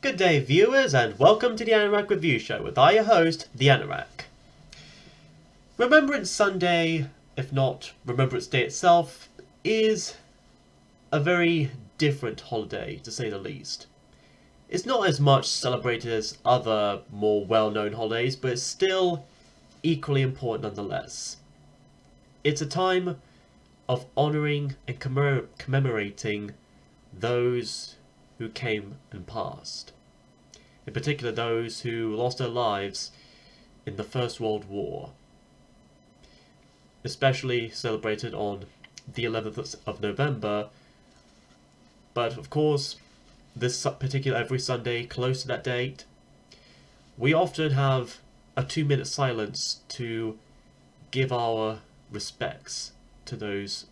Good day, viewers, and welcome to the Anorak Review Show with your host, the Anorak. Remembrance Sunday, if not Remembrance Day itself, is a very different holiday, to say the least. It's not as much celebrated as other more well-known holidays, but it's still equally important nonetheless. It's a time of honouring and commemorating those who came and passed. In particular, those who lost their lives in the First World War. Especially celebrated on the 11th of November. But of course, this particular every Sunday close to that date, we often have a 2-minute silence to give our respects to those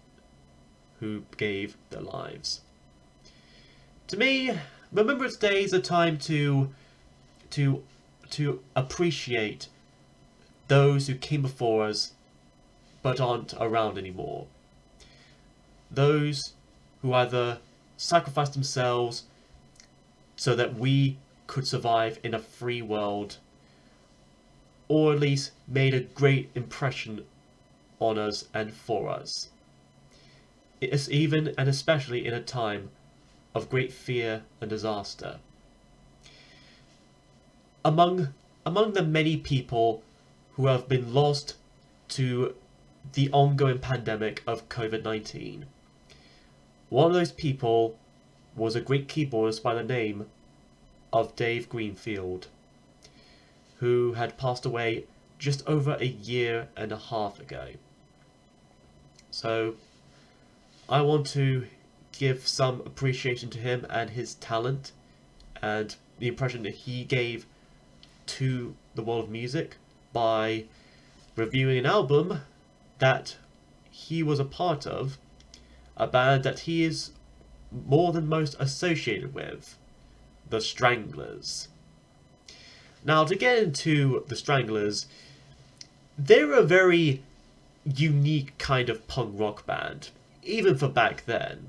who gave their lives. To me, Remembrance Day is a time to appreciate those who came before us but aren't around anymore. Those who either sacrificed themselves so that we could survive in a free world, or at least made a great impression on us and for us. It is even and especially in a time of great fear and disaster. Among the many people who have been lost to the ongoing pandemic of COVID-19, one of those people was a great keyboardist by the name of Dave Greenfield, who had passed away just over a year and a half ago. So I want to give some appreciation to him and his talent and the impression that he gave to the world of music by reviewing an album that he was a part of, a band that he is more than most associated with, the Stranglers. Now, to get into the Stranglers, they're a very unique kind of punk rock band, even for back then.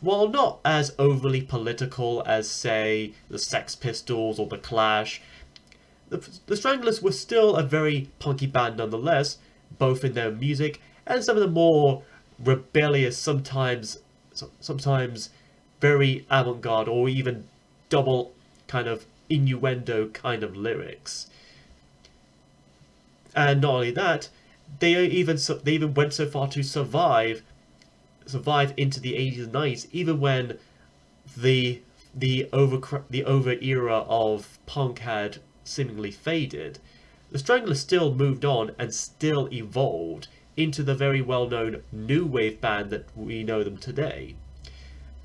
While not as overly political as, say, the Sex Pistols or the Clash, the Stranglers were still a very punky band nonetheless, both in their music and some of the more rebellious, sometimes very avant-garde or even double kind of innuendo kind of lyrics. And not only that, they even went so far to survive into the 80s and 90s, even when the over era of punk had seemingly faded. The Stranglers still moved on and still evolved into the very well-known new wave band that we know them today.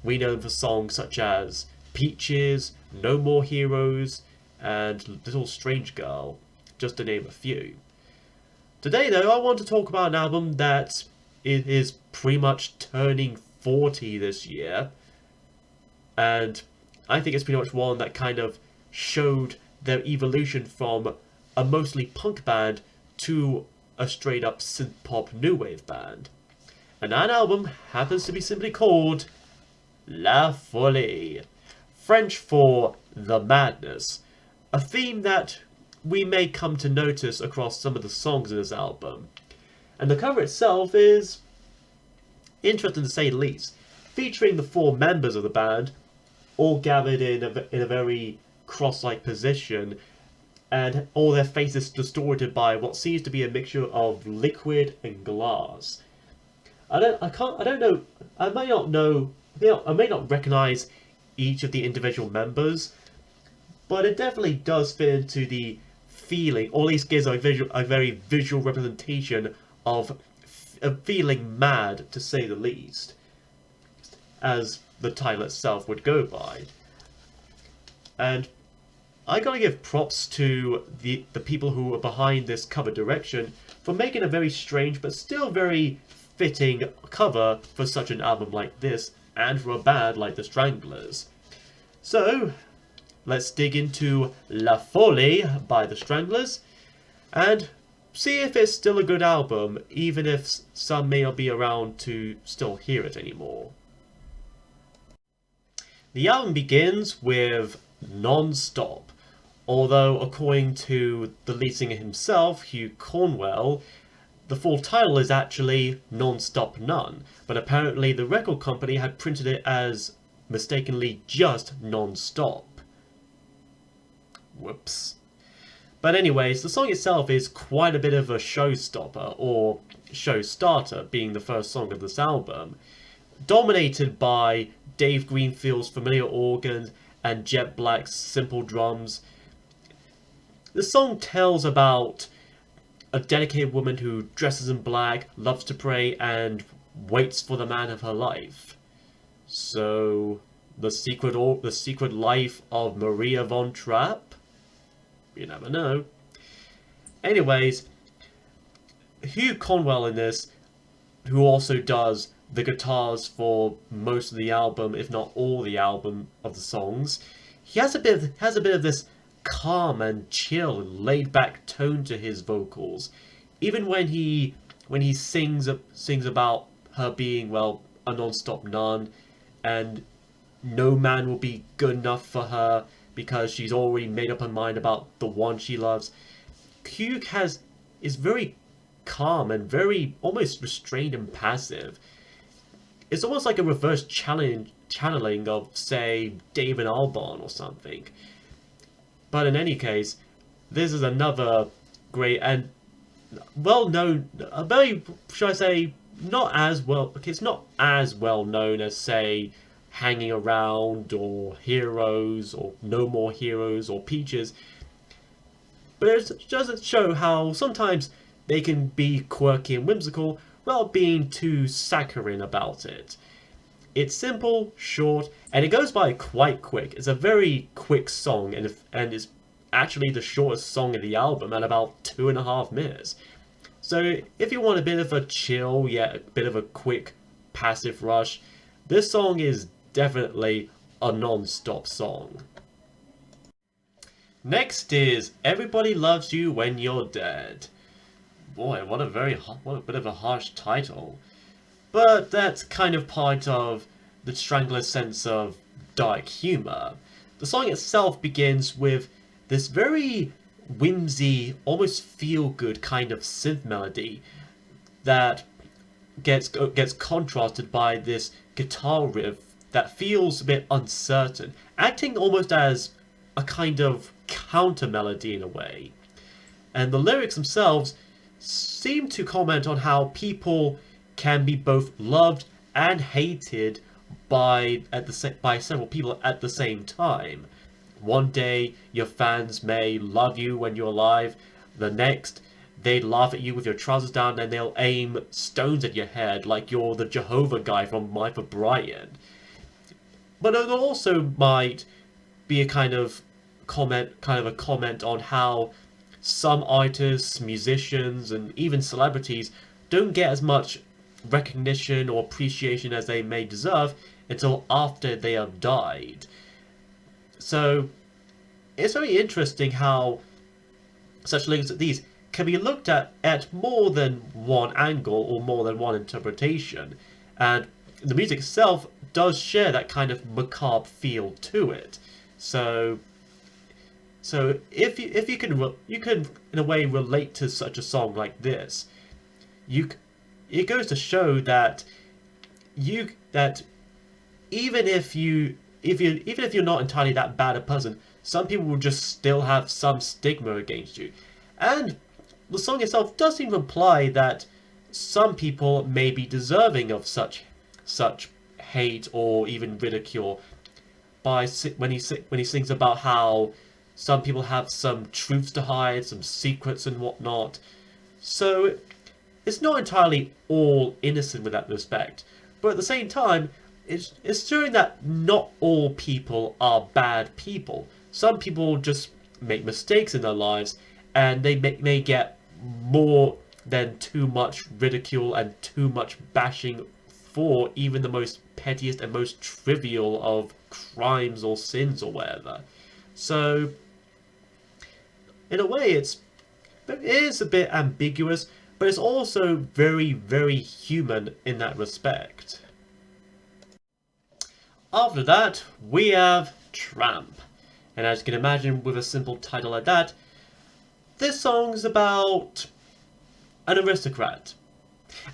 We know them for songs such as Peaches, No More Heroes, and Little Strange Girl, just to name a few. Today, though, I want to talk about an album that is pretty much turning 40 this year, and I think it's pretty much one that kind of showed their evolution from a mostly punk band to a straight up synth pop new wave band. And that album happens to be simply called La Folie, French for the madness, a theme that we may come to notice across some of the songs in this album. And the cover itself is interesting to say the least, featuring the 4 members of the band, all gathered in a very cross-like position, and all their faces distorted by what seems to be a mixture of liquid and glass. I may not recognize each of the individual members, but it definitely does fit into the feeling, or at least gives a very visual representation of feeling mad, to say the least, as the title itself would go by. And I gotta give props to the people who are behind this cover direction for making a very strange but still very fitting cover for such an album like this and for a band like the Stranglers. So, let's dig into La Folie by the Stranglers and see if it's still a good album, even if some may not be around to still hear it anymore. The album begins with NonStop. Although, according to the lead singer himself, Hugh Cornwell, the full title is actually Non-Stop None, but apparently the record company had printed it as mistakenly just Non-Stop. Whoops. But anyways, the song itself is quite a bit of a showstopper, or showstarter, being the first song of this album, dominated by Dave Greenfield's familiar organ and Jet Black's simple drums. The song tells about a dedicated woman who dresses in black, loves to pray, and waits for the man of her life. So, the secret life of Maria von Trapp? You never know. Anyways, Hugh Cornwell in this, who also does the guitars for most of the album, if not all the album of the songs, he has a bit of this calm and chill, laid back tone to his vocals. Even when he sings about her being, well, a non-stop nun, and no man will be good enough for her because she's already made up her mind about the one she loves. Hugh is very calm and very almost restrained and passive. It's almost like a reverse channeling of, say, David Albarn or something. But in any case, this is another great and well-known, a very, should I say, not as well, it's not as well-known as, say, Hanging Around, or Heroes, or No More Heroes, or Peaches. But it does show how sometimes they can be quirky and whimsical without being too saccharine about it. It's simple, short, and it goes by quite quick. It's a very quick song, and it's actually the shortest song of the album at about 2.5 minutes. So if you want a bit of a chill, yet a bit of a quick, passive rush, this song is definitely a non-stop song. Next is Everybody Loves You When You're Dead. Boy, what a bit of a harsh title. But that's kind of part of the Stranglers' sense of dark humor. The song itself begins with this very whimsy, almost feel-good kind of synth melody that gets contrasted by this guitar riff that feels a bit uncertain, acting almost as a kind of counter melody in a way. And the lyrics themselves seem to comment on how people can be both loved and hated by several people at the same time. One day, your fans may love you when you're alive. The next, they laugh at you with your trousers down and they'll aim stones at your head like you're the Jehovah guy from Life of Brian. But it also might be a kind of a comment on how some artists, musicians, and even celebrities don't get as much recognition or appreciation as they may deserve until after they have died. So it's very interesting how such lyrics as these can be looked at more than one angle or more than one interpretation, and the music itself does share that kind of macabre feel to it. So if you can in a way relate to such a song like this, it goes to show that even if you're not entirely that bad a person, some people will just still have some stigma against you. And the song itself does seem to imply that some people may be deserving of such hate or even ridicule when he sings about how some people have some truths to hide, some secrets and whatnot. So it's not entirely all innocent with that respect, but at the same time, it's showing that not all people are bad people. Some people just make mistakes in their lives, and they may get more than too much ridicule and too much bashing for even the most pettiest and most trivial of crimes or sins or whatever. So, in a way, it is a bit ambiguous, but it's also very, very human in that respect. After that, we have Tramp. And as you can imagine, with a simple title like that, this song's about an aristocrat.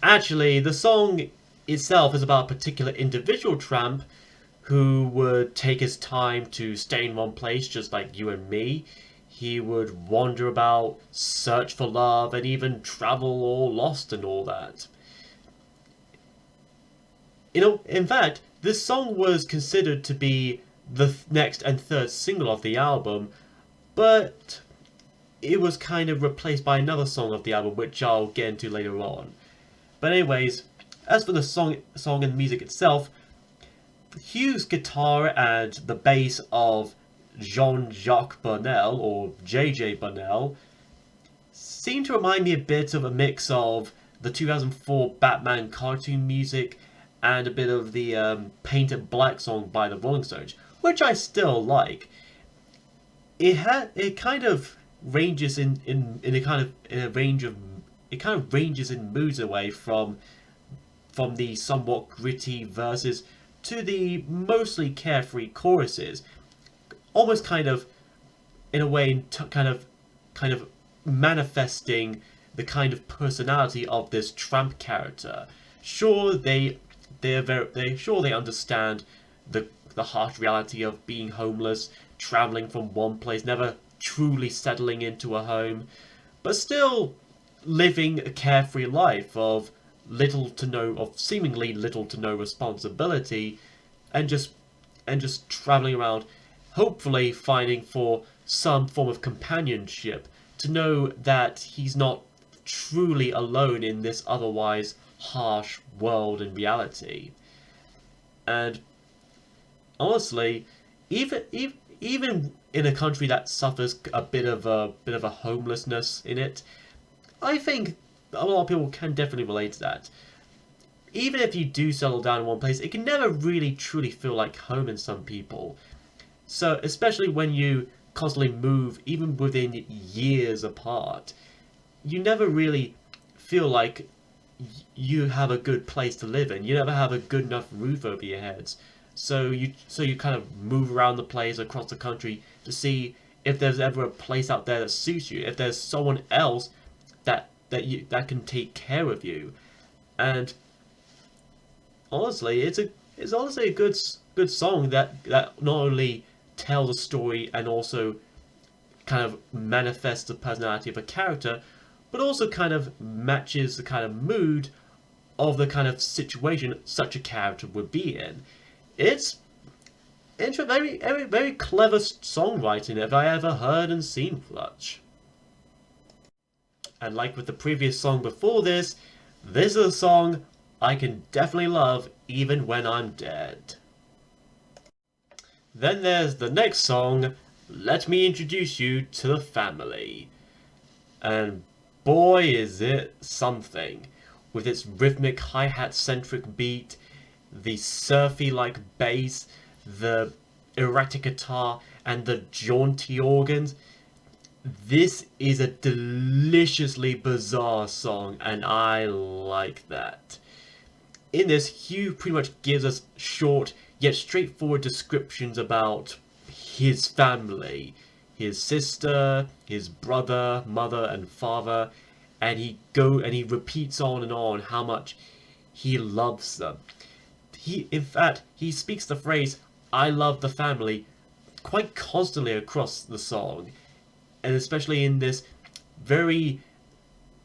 Actually, the song itself is about a particular individual tramp who would take his time to stay in one place, just like you and me. He would wander about, search for love, and even travel all lost and all that. In fact, this song was considered to be the next and third single of the album, but it was kind of replaced by another song of the album, which I'll get into later on. But anyways, as for the song and music itself, Hugh's guitar and the bass of Jean-Jacques Burnel, or J.J. Burnel, seem to remind me a bit of a mix of the 2004 Batman cartoon music and a bit of the Painted Black song by the Rolling Stones, which I still like. It kind of ranges in a range of it kind of ranges in moods away from the somewhat gritty verses to the mostly carefree choruses, almost kind of in a way kind of manifesting the kind of personality of this Tramp character. Sure, they understand the harsh reality of being homeless, traveling from one place, never truly settling into a home, but still living a carefree life of seemingly little to no responsibility, and just traveling around, hopefully finding for some form of companionship, to know that he's not truly alone in this otherwise harsh world and reality. And honestly, even in a country that suffers a bit of a homelessness in it, I think a lot of people can definitely relate to that. Even if you do settle down in one place, it can never really truly feel like home in some people. So, especially when you constantly move, even within years apart, you never really feel like you have a good place to live in. You never have a good enough roof over your heads. So you kind of move around the place across the country to see if there's ever a place out there that suits you. If there's someone else that can take care of you. And honestly, it's honestly a good song that not only tells a story and also kind of manifests the personality of a character, but also kind of matches the kind of mood of the kind of situation such a character would be in. It's very, very, very clever songwriting if I ever heard and seen such. And like with the previous song before this is a song I can definitely love even when I'm dead. Then there's the next song, Let Me Introduce You to the Family. And boy is it something. With its rhythmic hi-hat centric beat, the surfy-like bass, the erratic guitar, and the jaunty organs. This is a deliciously bizarre song, and I like that. In this, Hugh pretty much gives us short yet straightforward descriptions about his family, his sister, his brother, mother, and father, and he repeats on and on how much he loves them. In fact, he speaks the phrase "I love the family" quite constantly across the song, and especially in this very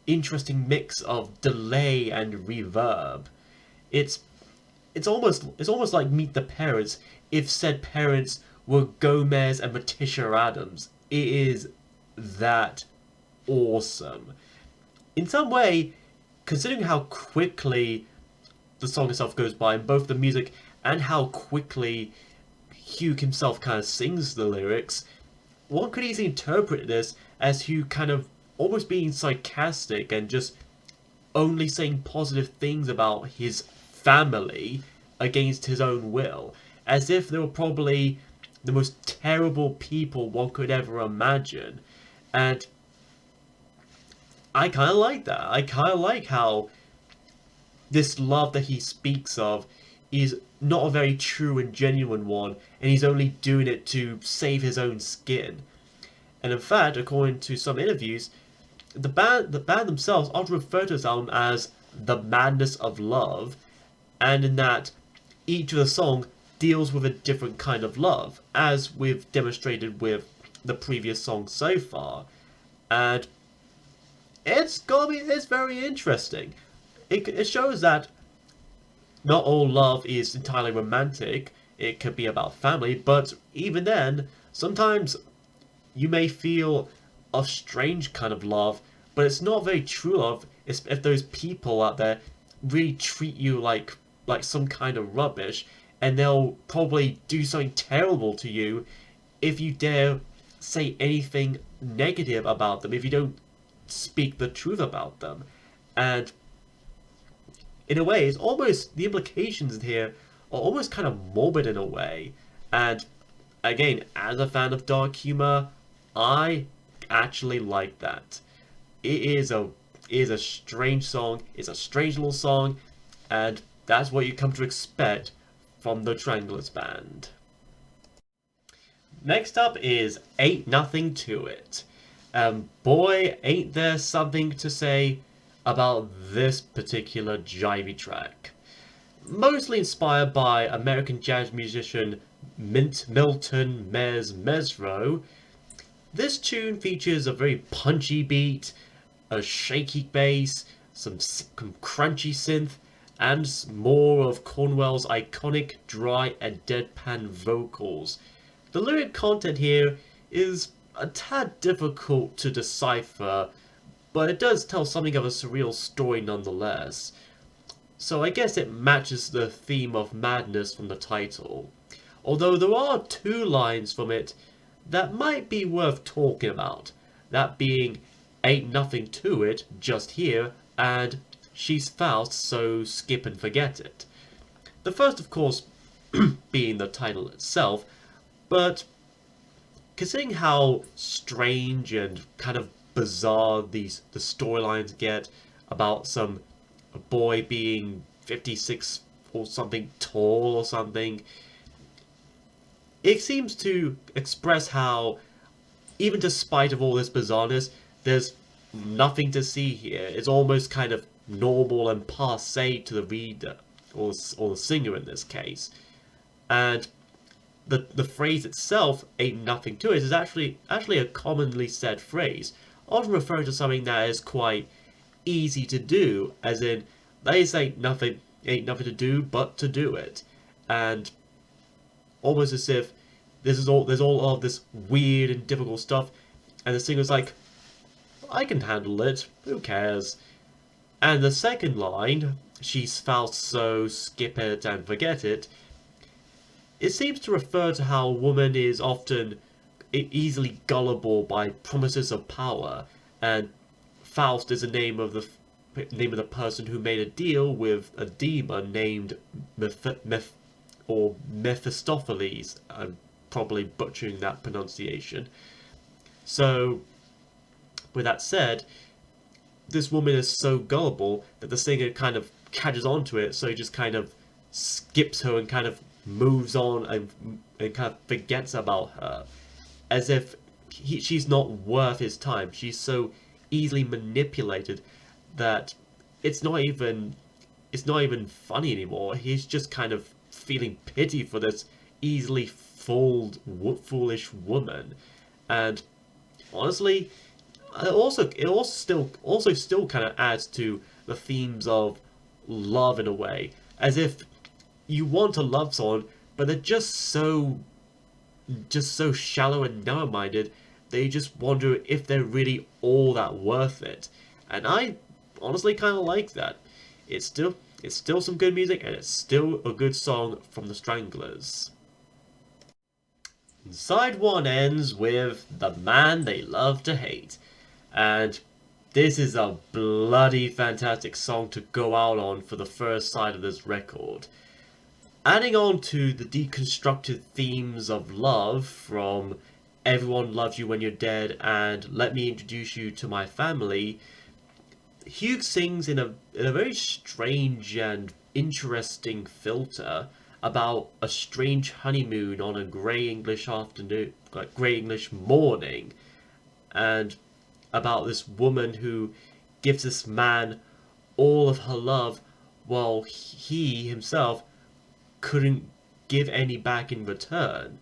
interesting mix of delay and reverb. It's almost like Meet the Parents if said parents were Gomez and Morticia Adams. It is that awesome. In some way, considering how quickly the song itself goes by, in both the music and how quickly Hugh himself kind of sings the lyrics, one could easily interpret this as Hugh kind of almost being sarcastic and just only saying positive things about his family against his own will, as if they were probably the most terrible people one could ever imagine. And I kind of like that. I kind of like how this love that he speaks of is not a very true and genuine one, and he's only doing it to save his own skin. And in fact, according to some interviews, the band themselves often refer to this album as the madness of love, and in that each of the songs deals with a different kind of love, as we've demonstrated with the previous songs so far. And it's very interesting. It shows that not all love is entirely romantic. It could be about family, but even then, sometimes you may feel a strange kind of love, but it's not very true love if those people out there really treat you like some kind of rubbish, and they'll probably do something terrible to you if you dare say anything negative about them, if you don't speak the truth about them. And in a way, it's almost, the implications here are almost kind of morbid in a way. And again, as a fan of dark humor, I actually like that. It is a strange song, it's a strange little song, and that's what you come to expect from the Stranglers band. Next up is Ain't Nothing to It. Boy, ain't there something to say about this particular jivey track. Mostly inspired by American jazz musician Milton Mesro, this tune features a very punchy beat, a shaky bass, some crunchy synth, and more of Cornwell's iconic dry and deadpan vocals. The lyric content here is a tad difficult to decipher, but it does tell something of a surreal story nonetheless. So I guess it matches the theme of madness from the title. Although there are two lines from it that might be worth talking about. That being, ain't nothing to it, just here, and she's Faust, so skip and forget it. The first, of course, being the title itself, but considering how strange and kind of bizarre the storylines get about some boy being 56 or something tall or something, it seems to express how, even despite of all this bizarreness, there's nothing to see here. It's almost kind of normal and passé to the reader, or the singer in this case. And the phrase itself, ain't nothing to it, is actually a commonly said phrase, often referring to something that is quite easy to do, as in, they say ain't nothing to do but to do it. And almost as if there's all of this weird and difficult stuff, and the singer's like, I can handle it, who cares? And the second line, she's Faust, so skip it and forget it, it seems to refer to how a woman is often easily gullible by promises of power, and Faust is the name of the person who made a deal with a demon named Mephistopheles. I'm probably butchering that pronunciation. So, with that said, this woman is so gullible that the singer kind of catches onto it, so he just kind of skips her and kind of moves on and kind of forgets about her, as if she's not worth his time. She's so easily manipulated that it's not even funny anymore. He's just kind of feeling pity for this easily fooled, foolish woman. And honestly, it also still kind of adds to the themes of love in a way, as if you want to love someone, but they're just so shallow and narrow-minded that you just wonder if they're really all that worth it. And I honestly kind of like that. It's still some good music, and it's still a good song from the Stranglers. Side 1 ends with The Man They Love to Hate, and this is a bloody fantastic song to go out on for the first side of this record. Adding on to the deconstructed themes of love from Everyone Loves You When You're Dead and Let Me Introduce You to My Family, Hugh sings in a very strange and interesting filter about a strange honeymoon on a grey English afternoon, like grey English morning, and about this woman who gives this man all of her love while he himself couldn't give any back in return.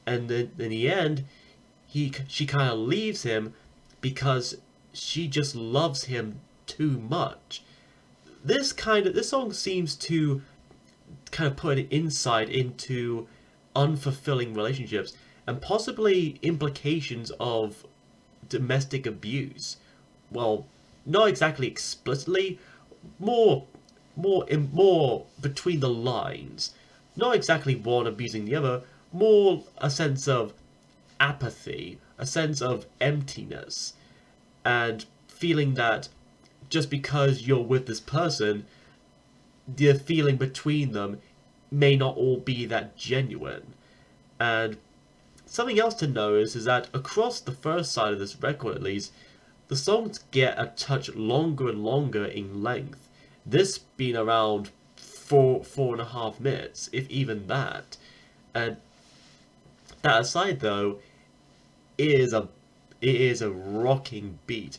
And then in the end, she kind of leaves him because she just loves him too much. This song seems to kind of put an insight into unfulfilling relationships and possibly implications of domestic abuse. Well, not exactly explicitly, more between the lines. Not exactly one abusing the other, more a sense of apathy, a sense of emptiness, and feeling that just because you're with this person, the feeling between them may not all be that genuine. And something else to notice is that across the first side of this record at least, the songs get a touch longer and longer in length. This being around 4.5 minutes, if even that. And that aside though, it is a rocking beat.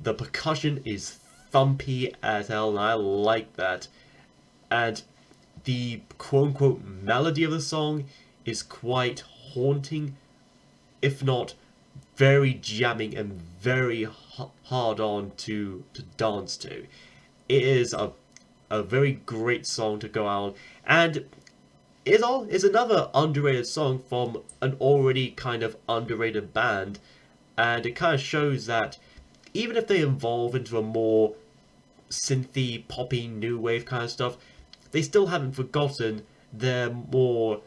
The percussion is thumpy as hell, and I like that. And the quote-unquote melody of the song is quite haunting, if not very jamming and very hard on to dance to. It is a very great song to go out, and is another underrated song from an already kind of underrated band, and it kind of shows that even if they evolve into a more synthy, poppy, new wave kind of stuff, they still haven't forgotten their more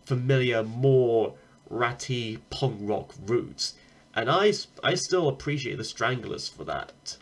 familiar, more ratty punk rock roots. And I still appreciate the Stranglers for that.